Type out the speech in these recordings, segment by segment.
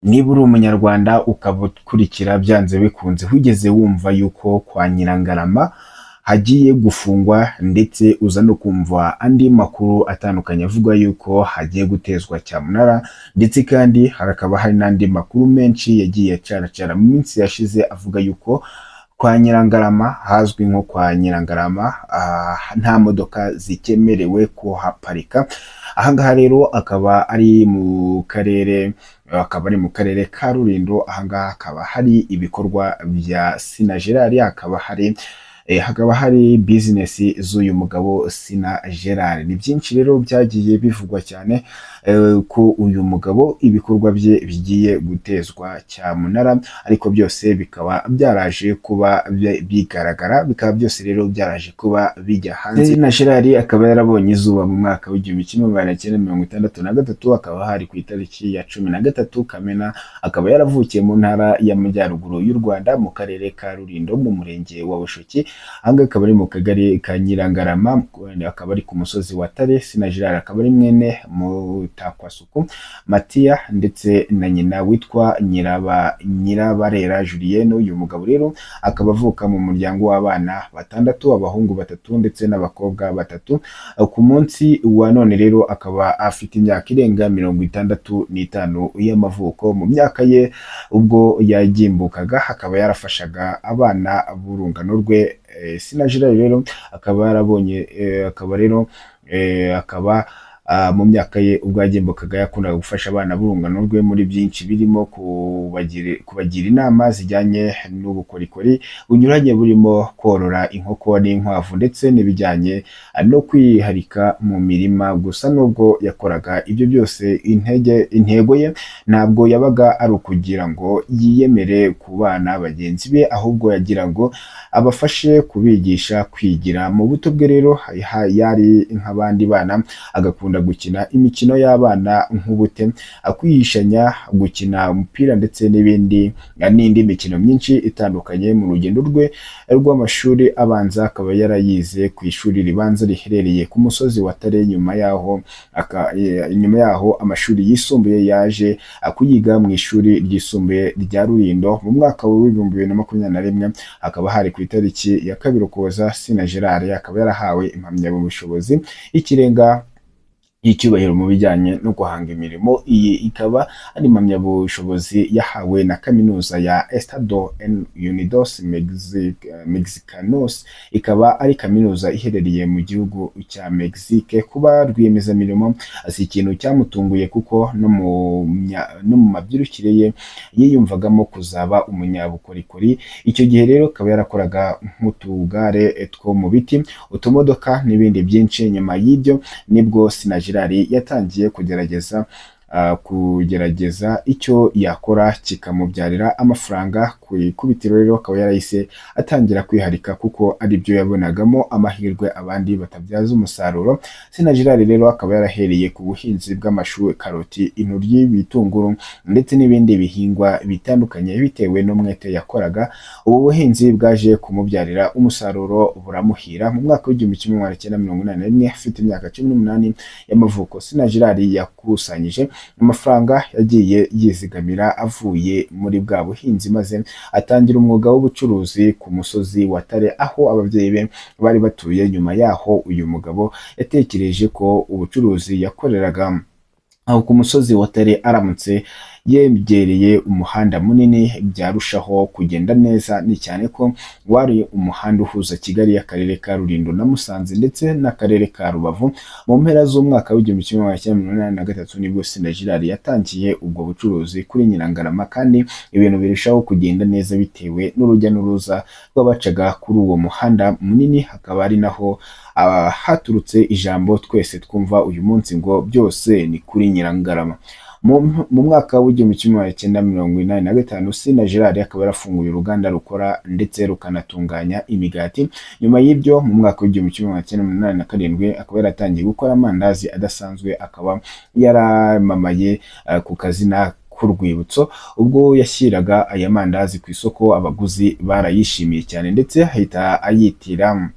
Niba uri umunyarwanda ukaba ukurikira byanze bikunze wigeze wumva yuko kwa Nyirangarama hagiye gufungwa, ndetse uza no kumva andi makuru atandukanye avuga yuko hagiye gutezwa cyamunara, ndetse kandi hakaba hari n'andi makuru menshi yagiye acaracara mu minsi yashize avuga yuko kwa Nyirangarama, hazwi nko kwa Nyirangarama, nta modoka zikemerewe kuhaparika. Ahangaha rero akaba ari mu karere ka Rulindo. Ahangaha hakaba hari ibikorwa bya Sina Gerard, hakaba hari business z'uyu mugabo Sina Gerard. Ni byinshi rero byagiye bivugwa cyane ko uyu mugabo ibikorwa bye bigiye gutezwa cyamunara, ariko byose bikaba byaraje kuba bigaragara, bikaba byose rero byaraje kuba bijya hanze. Sina Gerard akaba yarabonye izuba mu mwaka w'1963, akaba hari ku itariki ya 13 Kamena, akaba yaravukiye mu ntara y'Amajyaruguru y'u Rwanda mu karere ka Rulindo mu murenge wa Bushoki. Anga akaba ari mu kagari ka Nyirangarama, akaba ari ku musozi wa Tare. Sina Gerard akaba ari mwene Mutakwasuku Matiya ndetse na nyina witwa Nyirabarera Julienne. Uyu mugabo rero akaba avuka mu muryango w'abana 6, abahungu 3 ndetse n'abakobwa 3. Ku munsi wa none rero akaba afite imyaka irenga 65 y'amavuko. Mu myaka ye ubwo yagimbukaga akaba yarafashaga abana b'urungano rwe. Sina Gerard rero akaba yarabonye mu myaka ye ubwo yagimbukaga yakundaga gufasha abana b'urungano rwe muri byinshi, birimo kubagira inama zijyanye n'ubukorikori bunyuranye, burimo korora inkoko n'inkwavu ndetse n'ibijyanye no kwiharika mu mirima. Gusa nubwo yakoraga ibyo byose, intego ye ntabwo yabaga ari ukugira ngo yiyemere ku bana bagenzi be, ahubwo yagira ngo abafashe kubigisha kwigira. Mu buto bwe rero yari nk'abandi bana, agakunda gukina imikino y'abana nk'ubute, akwihishanya, gukina umupira ndetse n'indi mikino myinshi itandukanye. Mu rugendo rwe rw'amashuri abanza akaba yarayize ku ishuri ribanza riherereye ku musozi wa Tare. Nyuma yaho amashuri yisumbuye yaje kuyiga mu ishuri ryisumbuye rya Rulindo. Mu mwaka wa 2021 akaba hari ku itariki ya 2 Ukuboza, Sina Gerard akaba yarahawe impamyabushobozi y'ikirenga y'icyubahiro mu bijyanye no guhanga imirimo. Iyi ikaba ari impamyabushobozi yahawe na kaminuza ya Estado Unidos Mexicanos, ikaba ari kaminuza iherereye mu gihugu cya Mexique. Kuba rwiyemezamirimo si ikintu cyamutunguye, kuko no mu mabyirukire ye yiyumvagamo kuzaba umunyabukorikori. Icyo gihe rero akaba yarakoraga nk'utugare two mu biti, utumodoka n'ibindi byinshi. Nyuma y'ibyo nibwo Sina Gerard yatangiye kugerageza icyo yakora kikamubyarira amafaranga. Ku ikubitiro rero akaba yarahise atangira kwiharika, kuko ari byo yabonagamo amahirwe abandi batabyaza umusaruro. Sina Gerard rero akaba yarahereye ku buhinzi bw'amashu, karoti, intoryi, ibitunguru ndetse n'ibindi bihingwa bitandukanye. Bitewe n'umwete yakoraga, ubu buhinzi bwaje kumubyarira umusaruro buramuhira. Mu mwaka w'1981 afite imyaka 18 y'amavuko, Sina Gerard yakusanyije amafaranga yagiye yizigamira avuye muri bwa buhinzi, maze atangira umwuga w'ubucuruzi ku musozi wa Tare, aho ababyeyi be bari batuye. Nyuma yaho uyu mugabo yatekereje ko ubucuruzi yakoreraga aho ku musozi wa Tare aramutse yegereye umuhanda munini byarushaho kugenda neza, ni cyane ko wari umuhanda uhuza Kigali y'akarere ka Rulindo na Musanze ndetse n'akarere ka Rubavu. Mu mpera z'umwaka w'1983 nibwo Sina Gerard yatangiye ubwo bucuruzi kuri Nyirangarama, kandi ibintu birushaho kugenda neza bitewe n'urujya n'uruza rw'abacaga kuri uwo muhanda munini. Hakaba ari naho haturutse ijambo twese twumva uyu munsi ngo byose ni kuri Nyirangarama. Mu mwaka w'1985 Sina Gerard akaba yarafunguye uruganda rukora ndetse rukanatunganya imigati. Nyuma y'ibyo mu mwaka w'1987 akaba yaratangiye gukora amandazi adasanzwe, akaba yaramamaye ku kazina k'urwibutso. Ubwo yashyiraga aya mandazi ku isoko, abaguzi barayishimiye cyane, ndetse ahita ayitira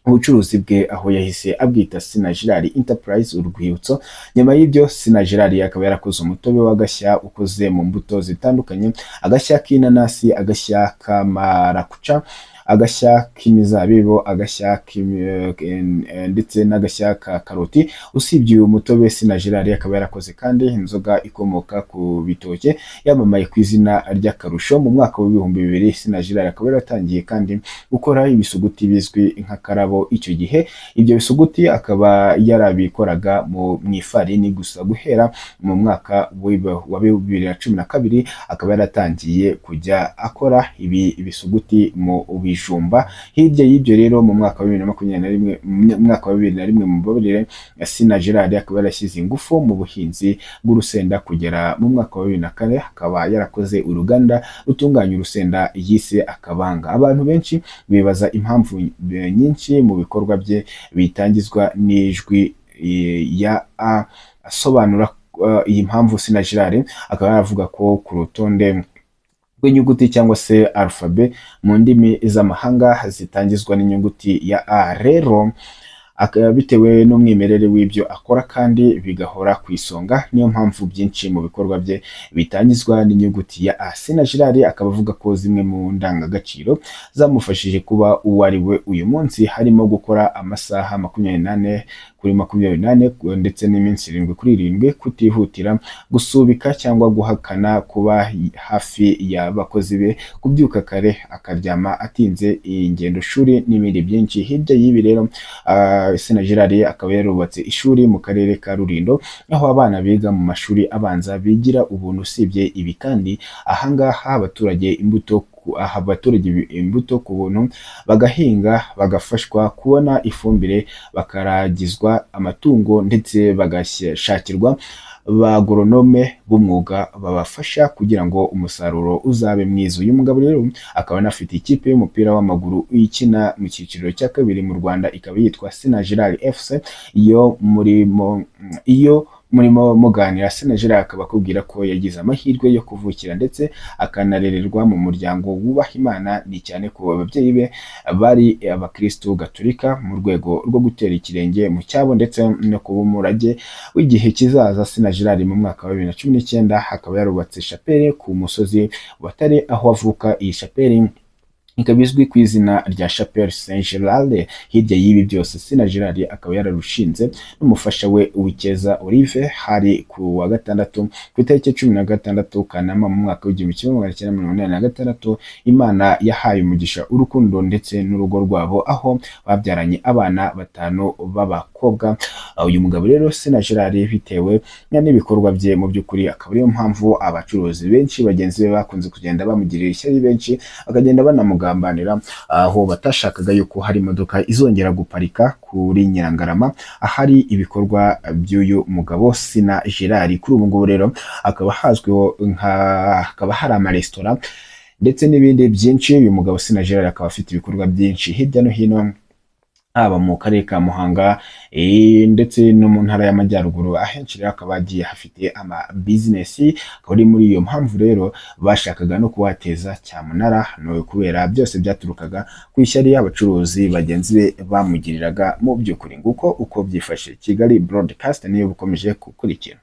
ubucuruzi bwe aho yahise abwita Sina Gerard Enterprise urwibutso. Nyuma y'ibyo Sina Gerard akaba yarakoze umutobe w'agashya ukoze mu mbuto zitandukanye, agashya k'inanasi, agashya ka marakuca, agashya k'imizabibu, agashya ndetse n'agashya ka karoti. Usibye uyu mutobe Sina Gerard akaba yarakoze kandi inzoga ikomoka ku bitoke yamamaye ku izina ry'akarusho. Mu mwaka w'ibihumbi 2000 Sina Gerard akaba yaratangiye kandi gukora ibisuguti bizwi nka Karabo. Icyo gihe ibyo bisuguti akaba yarabikoraga mu ifarini gusa. Guhera mu mwaka wa 2012 akaba yaratangiye kujya akora ibi bisuguti mu bijumba. Hirya y'ibyo rero mu mwaka wa 2021 mu babarire Sina Gerard akaba yarashyize ingufu mu buhinzi bw'urusenda kugera mu mwaka wa 2004 akaba yarakoze uruganda rutunganya urusenda yise Akabanga. Abantu benshi bibaza impamvu nyinshi mu bikorwa bye bitangizwa n'ijwi ya asobanura iyi mpamvu. Sina Gerard akaba yaravuga ko ku rutonde rw'inyuguti cyangwa se alphabet mu ndimi z'amahanga zitangizwa n'inyuguti ya A. Rero bitewe n'umwimerere w'ibyo akora kandi bigahora ku isonga, niyo mpamvu byinshi mu bikorwa bye bitangizwa n'inyuguti ya A. Sina Gerard akaba avuga ko zimwe mu ndangagaciro zamufashije kuba uwo ari we uyu munsi harimo gukora amasaha 28 kuri 28 ndetse n'iminsi 7 kuri 7, kutihutira gusubika cyangwa guhakana, kuba hafi y'abakozi be, kubyuka kare akaryama atinze, ingendo shuri n'ibindi byinshi. Hirya y'ibi rero Sina Gerard akaba yarubatse ishuri mu karere ka Rulindo aho abana biga mu mashuri abanza bigira ubuntu. Usibye ibi kandi ahangaha abaturage imbuto ku buntu, bagahinga, bagafashwa kubona ifumbire, bakaragizwa amatungo ndetse bagashakirwa ba agoronome b'umwuga babafasha kugira ngo umusaruro uzabe mwiza. Uyu mugabo rero akaba anafite ikipe y'umupira w'amaguru ikina mu cyiciro cya kabiri mu Rwanda, ikaba yitwa Sina Gerard FC. Murimo muganira Sina Gerard akaba akubwira ko yagize amahirwe yo kuvukira ndetse akanarererwa mu muryango wubaha Imana, ni cyane ko ababyeyi be bari abakristo gatolika mu rwego rwo gutera ikirenge mu cyabo ndetse no kuba umurage w'igihe kizaza. Sina Gerard mu mwaka wa 2019 akaba yarubatse chapelle ku musozi wa Tare aho avuka. Iyi chapelle ikaba izwi ku izina rya Chapelle Saint Gerard. Hirya y'ibi byose Sina Gerard akaba yararushinze n'umufasha we Uwikeza Olive hari ku wa gatandatu ku itariki 16 Kanama mu mwaka w'1986. Imana yahaye umugisha urukundo ndetse n'urugo rwabo aho babyaranye abana 5 b'abakobwa. Uyu mugabo rero Sina Gerard bitewe n'ibikorwa bye mu by'ukuri akaba ariyo mpamvu abacuruzi benshi bagenzi be bakunze kugenda bamugirira ishyari, benshi bakagenda banamugambanira aho batashakaga yuko hari imodoka izongera guparika kuri Nyirangarama ahari ibikorwa by'uyu mugabo Sina Gerard. Kuri ubu ngubu rero akaba hazwiho hakaba hari amaresitora ndetse n'ibindi byinshi. Uyu mugabo Sina Gerard akaba afite ibikorwa byinshi hirya no hino, haba mu karere ka Muhanga ndetse no mu ntara y'Amajyaruguru. Ahenshi rero akaba agiye hafite ama business, akaba ari muri iyo mpamvu rero bashakaga no kuwateza cyamunara, no kubera byose byaturukaga ku ishyari y'abacuruzi bagenzi be bamugiriraga mu by'ukuri. Nguko uko byifashe. Kigali Broadcast niyo bukomeje gukurikira.